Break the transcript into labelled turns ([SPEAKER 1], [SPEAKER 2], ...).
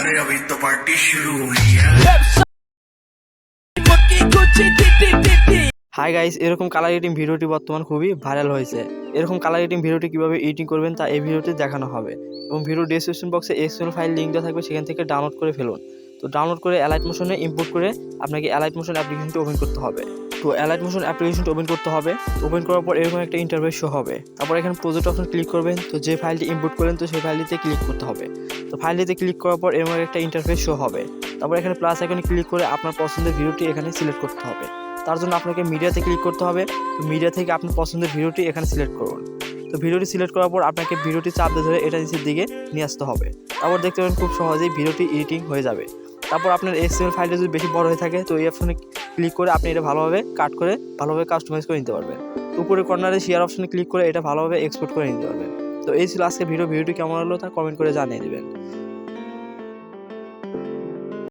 [SPEAKER 1] अरे अभी तो पार्टी शुरू हुई है।
[SPEAKER 2] হাই গাইস, এরকম কালার এডিটিং ভিডিওটি বর্তমান খুবই ভাইরাল হয়েছে। এরকম কালার এডিটিং ভিডিওটি কিভাবে এডিটিং করবেন তা এই ভিডিওতে দেখানো হবে এবং ভিডিও ডেসক্রিপশন বক্সে এক্সএমএল ফাইল লিঙ্ক দেওয়া থাকবে, সেখান থেকে ডাউনলোড করে ফেলুন। তো ডাউনলোড করে অ্যালাইট মোশনে ইম্পোর্ট করে আপনাকে অ্যালাইট মোশন অ্যাপ্লিকেশনটি ওপেন করতে হবে। তো অ্যালাইট মোশন অ্যাপ্লিকেশনটি ওপেন করতে হবে। ওপেন করার পর এরকম একটা ইন্টারফেস শো হবে। তারপর এখানে প্রজেক্ট অপশন ক্লিক করবেন। তো যে ফাইলটি ইম্পোর্ট করলেন তো সেই ফাইলটিতে ক্লিক করতে হবে। তো ফাইলটিতে ক্লিক করার পর এরকম একটা ইন্টারফেস শো হবে। তারপর এখানে প্লাস আইকনে ক্লিক করে আপনার পছন্দের ভিডিওটি এখানে সিলেক্ট করতে হবে। তার জন্য আপনাকে মিডিয়াতে ক্লিক করতে হবে। তো মিডিয়া থেকে আপনার পছন্দের ভিডিওটি এখানে সিলেক্ট করুন। তো ভিডিওটি সিলেক্ট করার পর আপনাকে ভিডিওটি চাপ দিয়ে ধরে এটা নিচের দিকে নিয়ে আসতে হবে। তারপর দেখতে পাবেন খুব সহজেই ভিডিওটি এডিটিং হয়ে যাবে। তারপর আপনার এক্সএমএল ফাইলটা যদি বেশি বড় হয়ে থাকে তো এই অপশনে ক্লিক করে আপনি এটা ভালোভাবে কাট করে ভালোভাবে কাস্টমাইজ করে নিতে পারবেন। উপরে কর্নারে শেয়ার অপশনে ক্লিক করে এটা ভালোভাবে এক্সপোর্ট করে নিতে পারবেন। তো এই ছিল আজকে ভিডিওটি কেমন হলো তা কমেন্ট করে জানিয়ে দেবেন।